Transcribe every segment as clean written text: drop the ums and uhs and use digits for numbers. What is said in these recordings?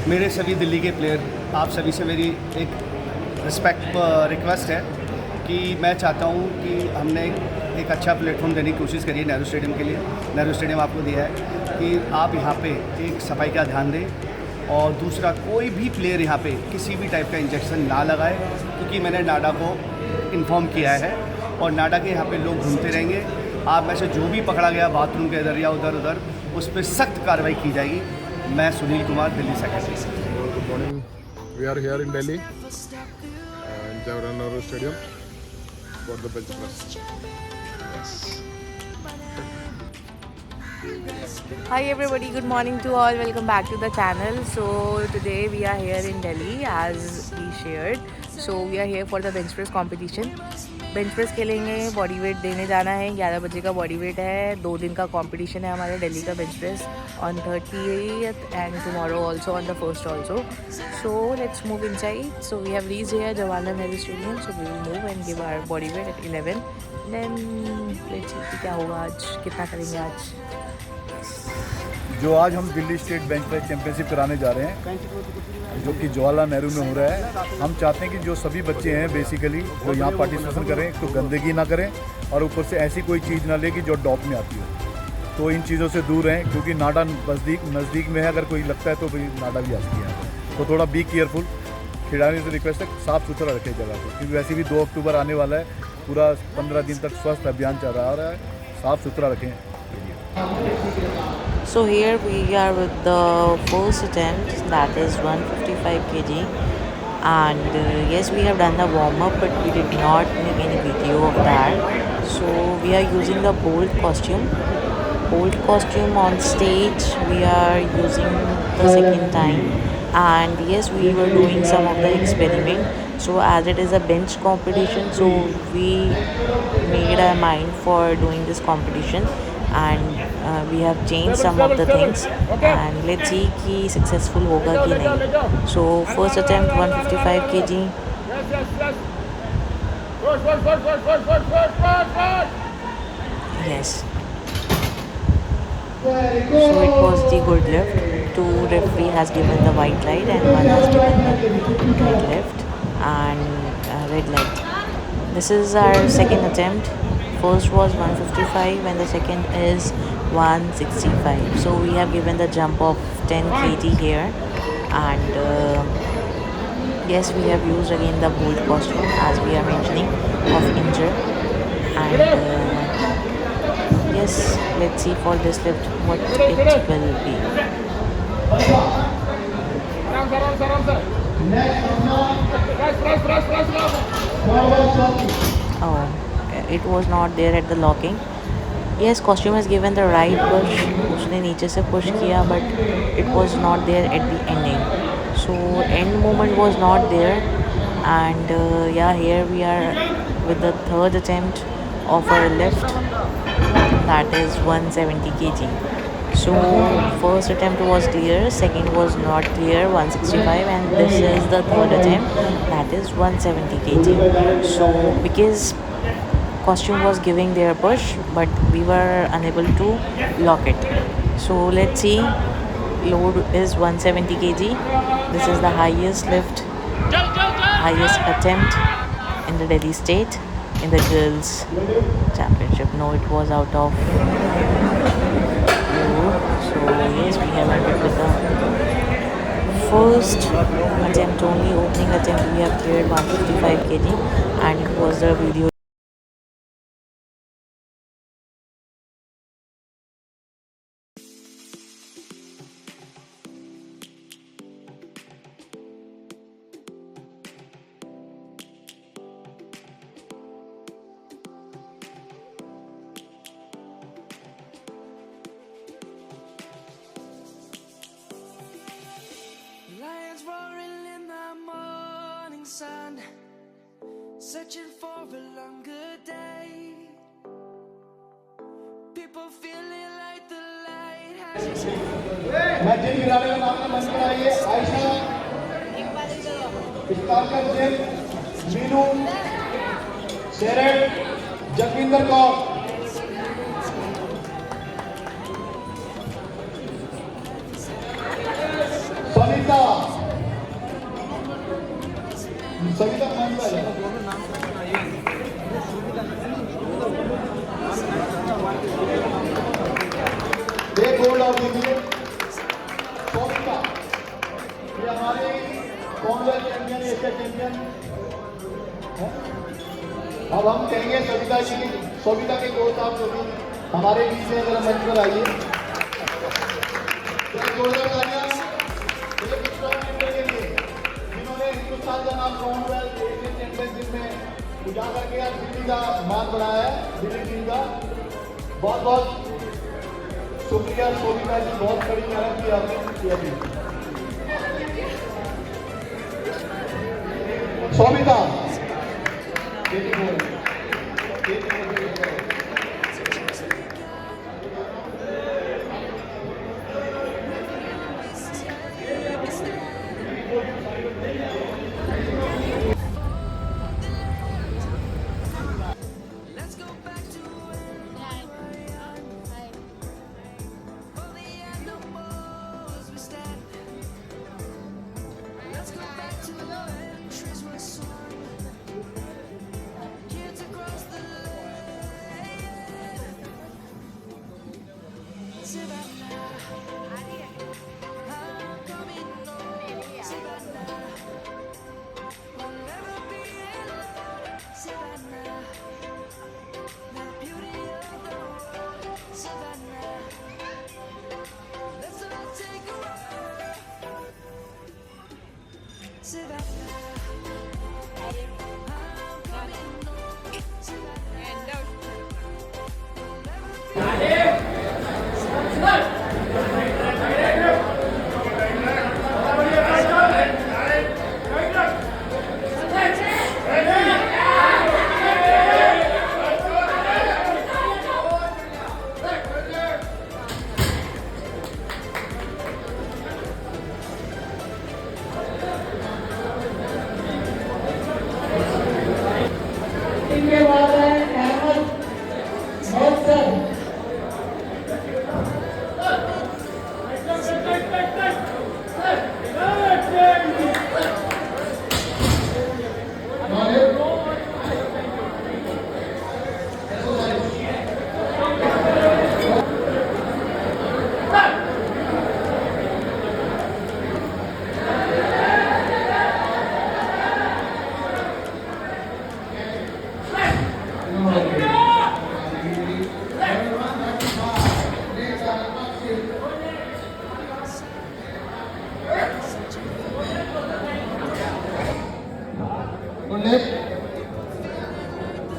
मेरे सभी दिल्ली के प्लेयर, आप सभी से मेरी एक रिक्वेस्ट है कि मैं चाहता हूँ कि हमने एक अच्छा प्लेटफॉर्म देने की कोशिश करी है नेहरू स्टेडियम के लिए। नेहरू स्टेडियम आपको दिया है कि आप यहाँ पे एक सफाई का ध्यान दें, और दूसरा कोई भी प्लेयर यहाँ पे किसी भी टाइप का इंजेक्शन ना लगाए, क्योंकि मैंने नाडा को इन्फॉर्म किया है और नाडा के यहाँ पे लोग घूमते रहेंगे। आप में से जो भी पकड़ा गया बाथरूम के इधर या उधर उस पर सख्त कार्रवाई की जाएगी। मैं Sunil Kumar, Delhi secretary. Good morning. We are here in Delhi, in Jawaharlal Nehru Stadium for the bench press. Yes. Hi everybody, good morning to all. Welcome back to the channel. So today we are here in Delhi as we shared. So we are here for the bench press competition. Bench press खेलेंगे, body weight देने जाना है। 11 बजे का body weight है। 2 दिन का competition है हमारे दिल्ली का bench press on 30th and tomorrow also on the 1st also. So let's move inside. So we have reached here Jawaharlal Nehru stadium. So we will move and give our body weight at 11। Then let's see क्या होगा आज, कितना करेंगे आज। जो आज हम Delhi state bench press championship कराने जा रहे हैं, जो कि जवाहरलाल नेहरू में हो रहा है, हम चाहते हैं कि जो सभी बच्चे हैं बेसिकली जो यहाँ पार्टिसिपेशन करें तो गंदगी ना करें, और ऊपर से ऐसी कोई चीज़ ना ले कि जो डॉप में आती हो। तो इन चीज़ों से दूर रहें, क्योंकि नाडा नज़दीक में है। अगर कोई लगता है तो भाई नाडा भी आ सकती है, तो थोड़ा बी केयरफुल। खिलाड़ी से रिक्वेस्ट है साफ़ सुथरा रखें जगह को, क्योंकि वैसे भी 2 अक्टूबर आने वाला है। पूरा 15 दिन तक स्वस्थ अभियान चल रहा है, साफ़ सुथरा रखें। So here we are with the first attempt, that is 155 kg, and yes, we have done the warm up, but we did not make any video of that. So we are using the bold costume on stage. We are using the second time, and yes, we were doing some of the experiment. So as it is a bench competition, so we made our mind for doing this competition, and we have changed some of the things, and let's see कि successful होगा कि नहीं. So first attempt 155 kg. Yes. So it was the good lift. 2 referee has given the white light and 1 has given the red lift and red light. This is our second attempt. First was 155 and the second is 165. So we have given the jump of 10 kg here, and yes, we have used again the bold costume as we are mentioning of injure, and yes, let's see for this lift what it will be. Oh, it was not there at the locking. Yes, costume has given the right push. उसने नीचे से push किया, but it was not there at the ending. So end movement was not there, and yeah, here we are with the third attempt of our lift. That is 170 kg. So first attempt was clear, second was not clear, 165, and this is the third attempt, that is 170 kg. So because costume was giving their push, but we were unable to lock it. So let's see, load is 170 kg. This is the highest lift, highest attempt in the Delhi state in the girls championship. No, it was out of load. So yes, we have ended with the first attempt only, opening attempt. We have cleared 155 kg, and it was the video. Lions roaring in the morning sun, searching for a longer day. People feeling like the light has. मैं जिन खिलाड़ियों का नाम मंच पर आइए, आयशा, पिस्तालिया जैन, मीनू, शेरेट, जगविंदर कौर, सनीता सविता सविता मान का है एक गोल्ड और दीजिए सविता, ये हमारे कॉमनवेल्थ चैंपियन, एशिया चैंपियन। अब हम कहेंगे सविता जी की, सविता के कोच आप जो भी हमारे बीच में अगर मंच पर आइए, जोरदार तालियां एक स्ट्रॉन्ग इंडिया के लिए जिन्होंने हिंदुस्तान का नाम कॉमनवेल्थ एशियन चैंपियनशिप में उजागर किया, दिल्ली का मान बढ़ाया है, दिल्ली टीम का। बहुत बहुत शुक्रिया सविता जी, बहुत बड़ी मेहनत की आपने किया थी। Savita Let's go back to when we were young. For the animals we stand. Let's go back to when trees were swung. Kids across the land. Savannah, I'm coming home. Savannah, we'll never be alone. Savannah. The beauty of the world, Savannah. Let's all take a ride, Savannah. I'm coming home, Savannah. इनके बाद है Ahmad Mohsin.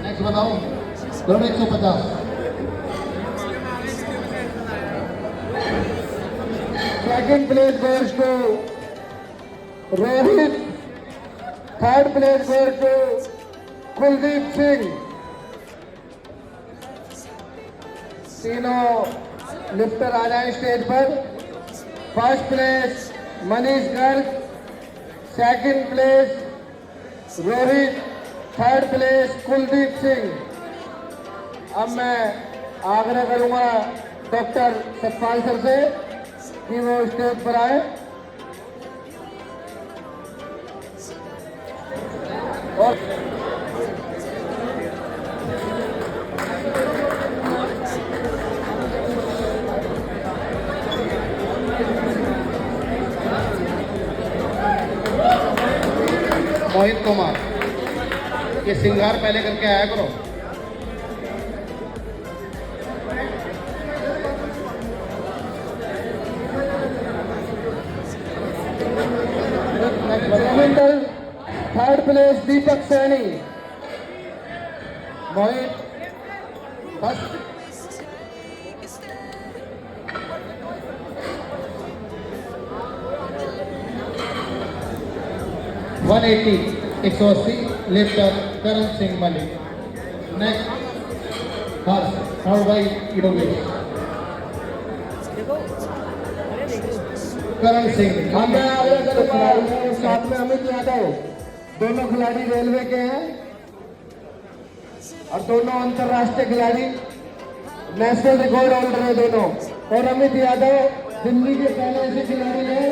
Next बताओ, crore 150। Second place goes to Rohit, third place goes to Kuldeep Singh. तीनों lifter आ जाए stage पर। First place Manish Garg, second place Rohit, third place Kuldeep Singh. अब मैं आग्रह करूंगा डॉक्टर सतपाल सर से कि वो स्टेज पर आए और मोहित कुमार, ये सिंगार पहले करके आया करो। बैडमिंटन थर्ड प्लेस दीपक सैनी, मोहित first. 180 lifter Karan Singh Malik. Next हर्ष और भाई योगेश। करण सिंह। हम मैं आगे करूंगा साथ में अमित यादव, दोनों खिलाड़ी रेलवे के हैं और दोनों अंतर्राष्ट्रीय खिलाड़ी, नेशनल रिकॉर्ड होल्डर है दोनों। और अमित यादव दिल्ली के पहले ऐसे खिलाड़ी हैं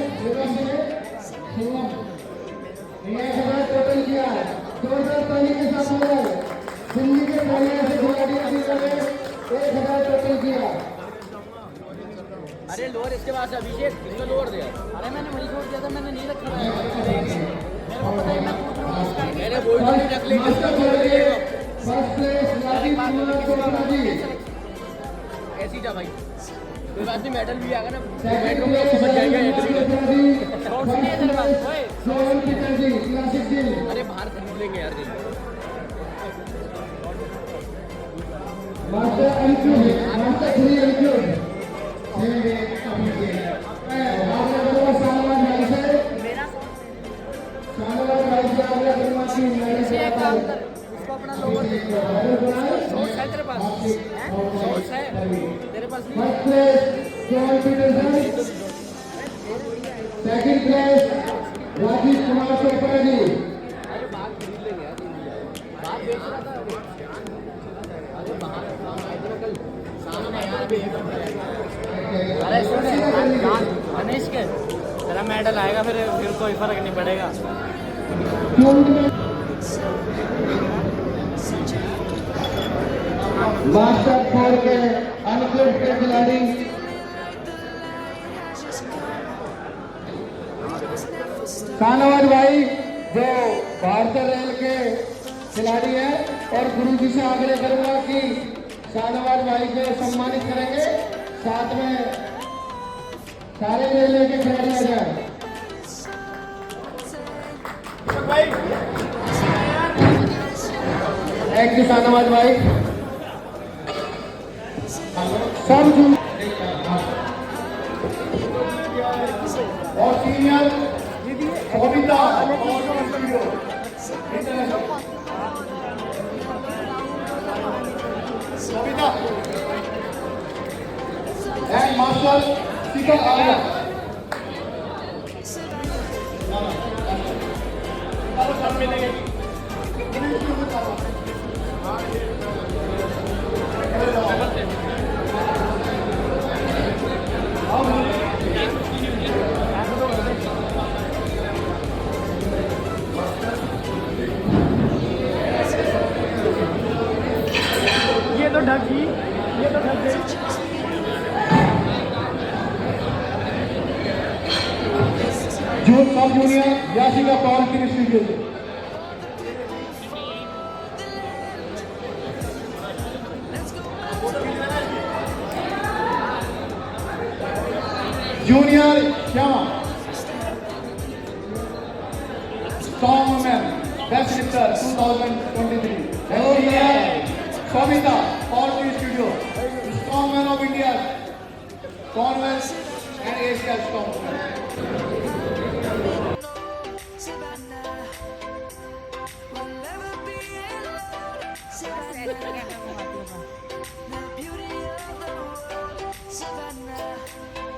कुर्बानी के साथ हो रहा है। दिल्ली के खिलाड़ियों से खिलाड़ियों की तरह 1000 टोटल किया। अरे लोअर इसके पास है, अभिषेक इसको लोअर दे। अरे मैंने वही छोड़ दिया था, मैंने नहीं रखा है। मेरे को पता है मैं पूछ रहा हूँ इसका। मैंने बोल दिया रख ले इसका छोड़ दे। First place Rajiv Kumar Chopra ji. ऐसी जा भाई, कोई बात नहीं, मेडल भी आ गया ना। सेकंड प्लेस समझ जाएगा राजीव एंट्री कुमार चोपड़ा जी। शॉर्ट्स नहीं है तेरे पास ओए। सोहन पीटर जी क्लासिक जी। अरे बाहर खरीद लेंगे यार जी। मास्टर एंट्री मास्टर 3 एंट्री एक काम कर, उसको अपना लोअर दे। शॉर्ट्स है तेरे पास? शॉर्ट्स है तेरे पास? नहीं सेकंड प्लेस राजीव कुमार चोपड़ा जी। अरे बाहर खरीद लेंगे यार, बाहर बेच रहा था। अरे बाहर कल सामने यार भी। अरे गणेश के तेरा मेडल आएगा, फिर कोई फर्क नहीं पड़ेगा। मास्टर 4 के अनक्लब के खिलाड़ी शाहनवाज भाई जो भारतीय रेल के खिलाड़ी हैं, और गुरु जी से आग्रह करूंगा कि शाहनवाज भाई को सम्मानित करेंगे। साथ में सारे रेलवे के खिलाड़ी आ जाए। थैंक यू शाहनवाज भाई। सब और senior Kavita and master Shikhar Arya. ये तो ढकी, ये तो ढक गई। जून सब जूनियर याशिका पॉल की स्टूडियो। जूनियर श्यामा सॉन्ग women best lifter 2023। Junior Savita Paul की studio strong man of India Commonwealth and Asia strong man. The beauty of the world, Savannah.